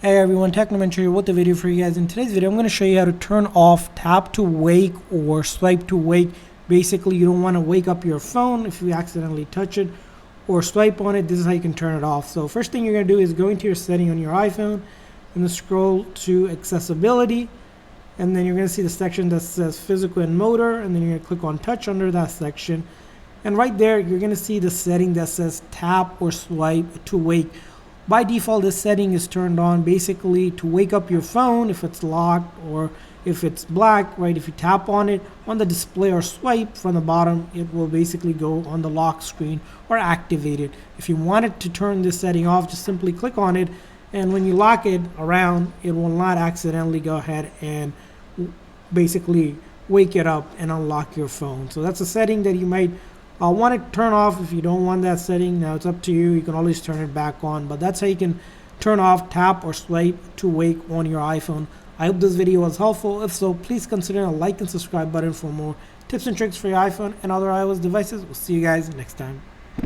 Hey everyone, Technomentary here with the video for you guys. In today's video, I'm going to show you how to turn off tap to wake or swipe to wake. Basically, you don't want to wake up your phone if you accidentally touch it or swipe on it. This is how you can turn it off. So first thing you're going to do is go into your setting on your iPhone and then scroll to accessibility. And then you're going to see the section that says physical and motor. And then you're going to click on touch under that section. And right there, you're going to see the setting that says tap or swipe to wake. By default, this setting is turned on basically to wake up your phone if it's locked or if it's black, right? If you tap on it on the display or swipe from the bottom, it will basically go on the lock screen or activate it. If you wanted to turn this setting off, just simply click on it. And when you lock it around, it will not accidentally go ahead and basically wake it up and unlock your phone. So that's a setting that you might want to turn off. If you don't want that setting, now it's up to you. You can always turn it back on, but that's how you can turn off tap or swipe to wake on your iPhone. I hope this video was helpful. If so, please consider a like and subscribe button for more tips and tricks for your iPhone and other iOS devices. We'll see you guys next time.